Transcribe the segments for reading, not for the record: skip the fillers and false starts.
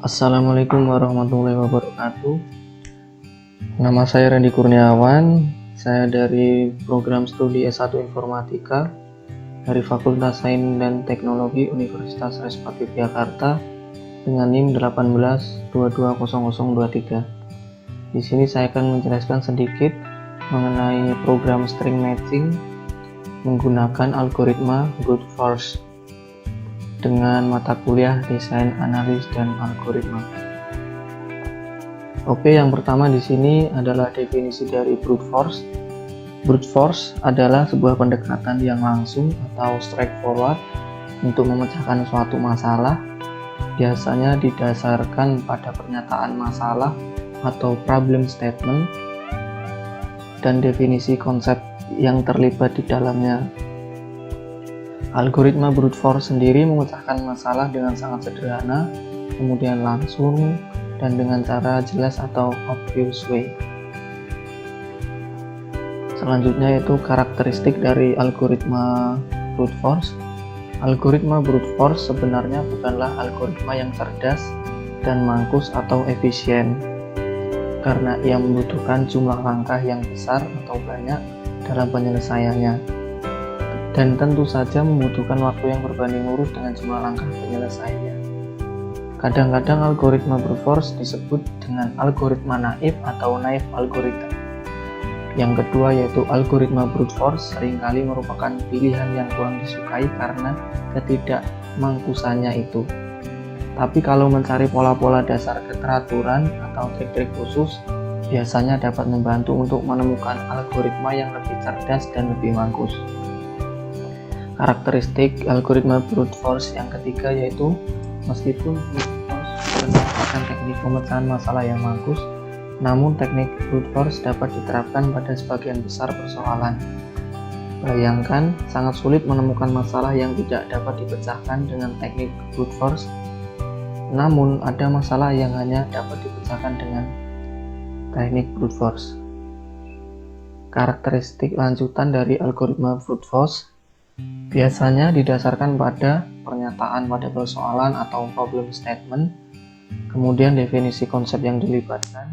Assalamualaikum warahmatullahi wabarakatuh. Nama saya Randy Kurniawan. Saya dari program studi S1 Informatika dari Fakultas Sains dan Teknologi Universitas Respati Jakarta dengan NIM 18220023. Di sini saya akan menjelaskan sedikit mengenai program string matching menggunakan algoritma brute force dengan mata kuliah desain analis dan algoritma. Oke, yang pertama di sini adalah definisi dari brute force. Brute force adalah sebuah pendekatan yang langsung atau straightforward untuk memecahkan suatu masalah, biasanya didasarkan pada pernyataan masalah atau problem statement dan definisi konsep yang terlibat di dalamnya. Algoritma brute force sendiri memecahkan masalah dengan sangat sederhana, kemudian langsung, dan dengan cara jelas atau obvious way. Selanjutnya yaitu karakteristik dari algoritma brute force. Algoritma brute force sebenarnya bukanlah algoritma yang cerdas dan mampus atau efisien, karena ia membutuhkan jumlah langkah yang besar atau banyak dalam penyelesaiannya, dan tentu saja membutuhkan waktu yang berbanding lurus dengan jumlah langkah penyelesaiannya. Kadang-kadang algoritma brute force disebut dengan algoritma naif atau naive algorithm. Yang kedua yaitu algoritma brute force seringkali merupakan pilihan yang kurang disukai karena ketidakmangkusannya itu. Tapi kalau mencari pola-pola dasar keteraturan atau trik-trik khusus, biasanya dapat membantu untuk menemukan algoritma yang lebih cerdas dan lebih mangkus. Karakteristik algoritma brute force yang ketiga yaitu meskipun brute force merupakan teknik pemecahan masalah yang mampus, namun teknik brute force dapat diterapkan pada sebagian besar persoalan. Bayangkan, sangat sulit menemukan masalah yang tidak dapat dipecahkan dengan teknik brute force, namun ada masalah yang hanya dapat dipecahkan dengan teknik brute force. Karakteristik lanjutan dari algoritma brute force biasanya didasarkan pada pernyataan pada persoalan atau problem statement, kemudian definisi konsep yang dilibatkan.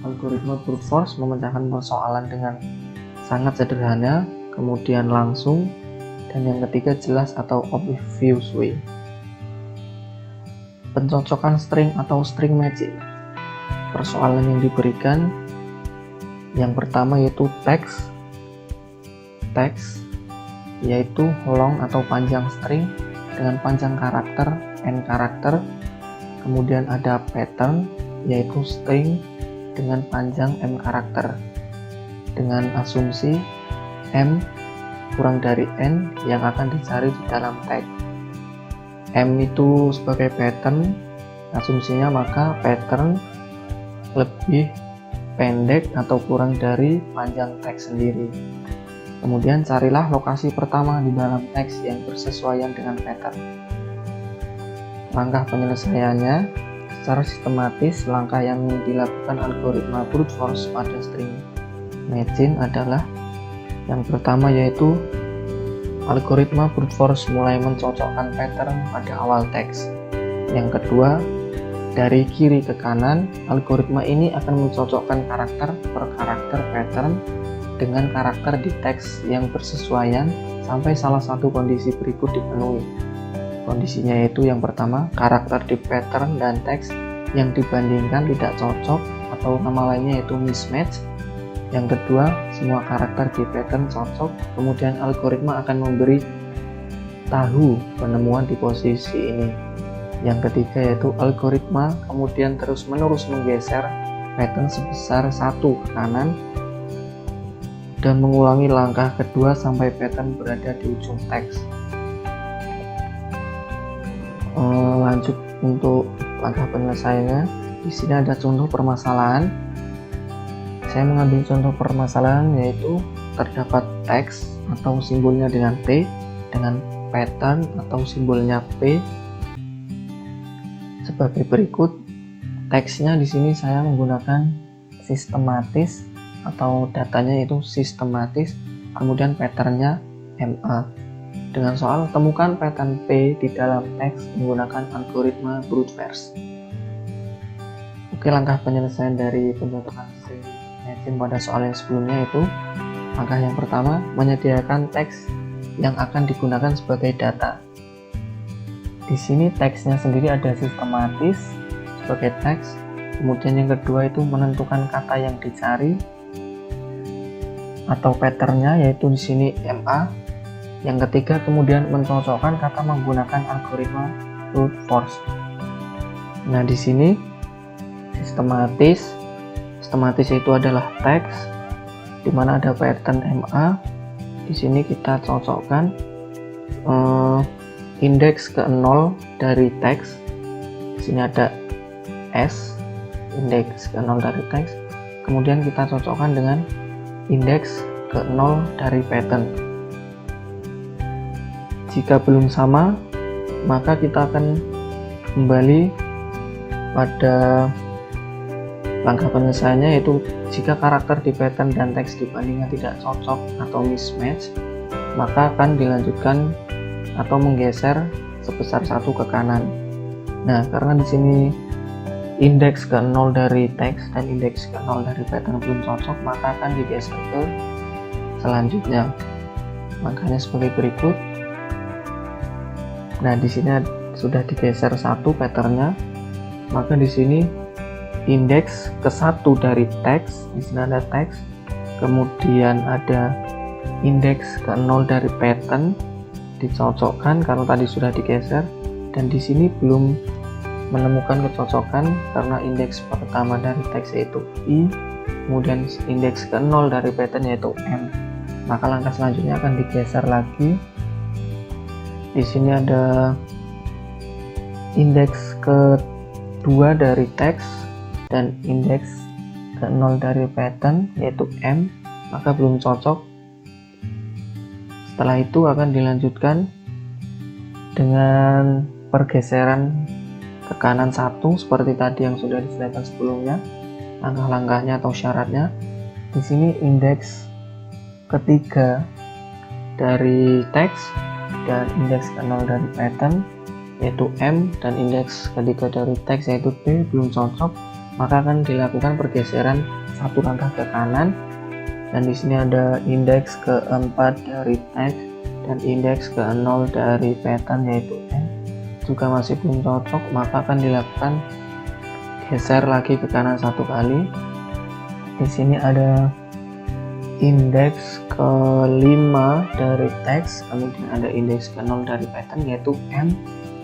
Algoritma brute force memecahkan persoalan dengan sangat sederhana, kemudian langsung, dan yang ketiga jelas atau obvious way. Pencocokan string atau string matching. Persoalan yang diberikan yang pertama yaitu text yaitu long atau panjang string dengan panjang karakter n karakter, kemudian ada pattern yaitu string dengan panjang m karakter dengan asumsi m kurang dari n yang akan dicari di dalam tag. M itu sebagai pattern asumsinya, maka pattern lebih pendek atau kurang dari panjang teks sendiri. Kemudian carilah lokasi pertama di dalam teks yang bersesuaian dengan pattern. Langkah penyelesaiannya secara sistematis. Langkah yang dilakukan algoritma brute force pada string matching adalah yang pertama yaitu algoritma brute force mulai mencocokkan pattern pada awal teks. Yang kedua, dari kiri ke kanan, algoritma ini akan mencocokkan karakter per karakter pattern dengan karakter di teks yang bersesuaian sampai salah satu kondisi berikut dipenuhi. Kondisinya yaitu yang pertama, karakter di pattern dan teks yang dibandingkan tidak cocok atau nama lainnya yaitu mismatch. Yang kedua, semua karakter di pattern cocok, kemudian algoritma akan memberi tahu penemuan di posisi ini. Yang ketiga yaitu algoritma kemudian terus-menerus menggeser pattern sebesar 1 ke kanan dan mengulangi langkah kedua sampai pattern berada di ujung teks. Lanjut untuk langkah penyelesaiannya. Di sini ada contoh permasalahan. Saya mengambil contoh permasalahan yaitu terdapat teks atau simbolnya dengan T dengan pattern atau simbolnya P sebagai berikut. Teksnya di sini saya menggunakan sistematis atau datanya itu sistematis, kemudian patternnya MA. dengan soal temukan pattern P di dalam teks menggunakan algoritma brute force. Oke, langkah penyelesaian dari pencocokan string Imagine pada soal yang sebelumnya itu, langkah yang pertama menyediakan teks yang akan digunakan sebagai data. Di sini teksnya sendiri ada sistematis sebagai teks. Kemudian yang kedua itu menentukan kata yang dicari atau patternnya, yaitu di sini MA. Yang ketiga kemudian mencocokkan kata menggunakan algoritma brute force. Nah, di sini sistematis itu adalah teks di mana ada pattern MA. Di sini kita cocokkan indeks ke-0 dari teks. Di sini ada S, indeks ke-0 dari teks. Kemudian kita cocokkan dengan indeks ke-0 dari pattern. Jika belum sama, maka kita akan kembali pada langkah penyelesaiannya, yaitu jika karakter di pattern dan teks dibandingkan tidak cocok atau mismatch, maka akan dilanjutkan atau menggeser sebesar 1 ke kanan. Nah, karena di sini indeks ke-0 dari teks dan indeks ke-0 dari pattern belum cocok, maka akan digeser ke selanjutnya. Makanya sebagai berikut. Nah, di sini sudah digeser 1 patternnya, maka di sini indeks ke-1 dari teks, di sini ada teks, kemudian ada indeks ke-0 dari pattern dicocokkan karena tadi sudah digeser, dan di sini belum menemukan kecocokan karena indeks pertama dari teks yaitu I, kemudian indeks ke-0 dari pattern yaitu M. Maka langkah selanjutnya akan digeser lagi. Di sini ada indeks ke-2 dari teks dan indeks ke-0 dari pattern yaitu M, maka belum cocok. Setelah itu akan dilanjutkan dengan pergeseran ke kanan 1 seperti tadi yang sudah dijelaskan sebelumnya. Langkah-langkahnya atau syaratnya, di sini indeks ketiga dari teks dan indeks ke-0 dari pattern yaitu M dan indeks ketiga dari teks yaitu P belum cocok, maka akan dilakukan pergeseran 1 langkah ke kanan. Dan di sini ada indeks ke-4 dari teks dan indeks ke-0 dari pattern yaitu M juga masih belum cocok, maka akan dilakukan geser lagi ke kanan 1 kali. Di sini ada indeks ke-5 dari teks, kemudian ada indeks ke-0 dari pattern yaitu M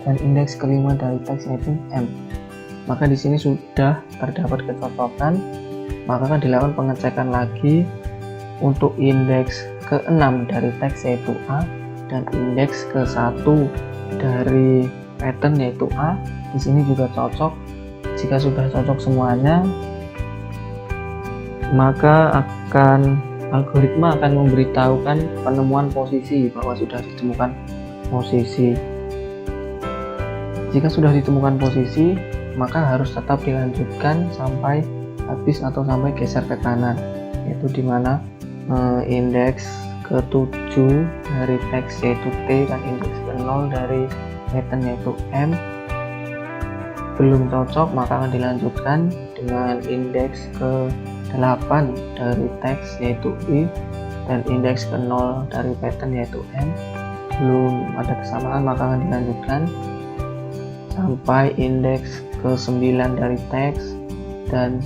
dan indeks ke-5 dari teks yaitu M. Maka di sini sudah terdapat kecocokan, maka akan dilakukan pengecekan lagi untuk indeks ke-6 dari teks yaitu A dan indeks ke-1 dari pattern yaitu A. Di sini juga cocok. Jika sudah cocok semuanya, maka algoritma akan memberitahukan penemuan posisi bahwa sudah ditemukan posisi. Jika sudah ditemukan posisi, maka harus tetap dilanjutkan sampai habis atau sampai geser ke kanan, yaitu dimana indeks ke-7 dari teks yaitu T dan indeks ke-0 dari pattern yaitu M belum cocok, maka akan dilanjutkan dengan indeks ke-8 dari teks yaitu I dan indeks ke-0 dari pattern yaitu M belum ada kesamaan, maka akan dilanjutkan sampai indeks ke-9 dari teks dan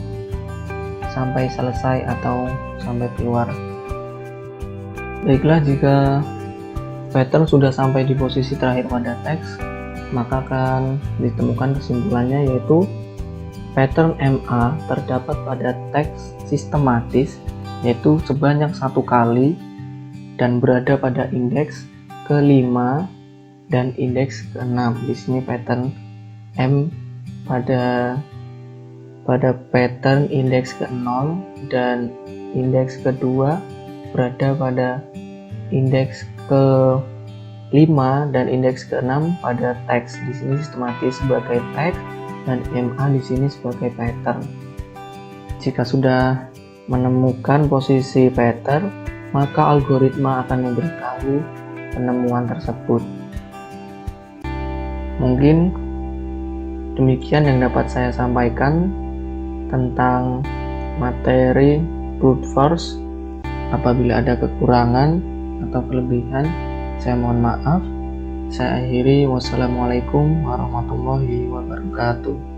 sampai selesai atau sampai keluar. Baiklah, jika pattern sudah sampai di posisi terakhir pada teks, maka akan ditemukan kesimpulannya, yaitu pattern MA terdapat pada teks sistematis yaitu sebanyak 1 kali dan berada pada indeks ke-5 dan indeks ke-6. Di sini pattern M pada pattern indeks ke-0 dan indeks ke-2 berada pada indeks ke-5 dan indeks ke-6 pada teks. Di sini sistematis sebagai teks dan MA di sini sebagai pattern. Jika sudah menemukan posisi pattern, maka algoritma akan memberitahu penemuan tersebut. Mungkin demikian yang dapat saya sampaikan tentang materi brute force. Apabila ada kekurangan atau kelebihan, saya mohon maaf. Saya akhiri, wassalamualaikum warahmatullahi wabarakatuh.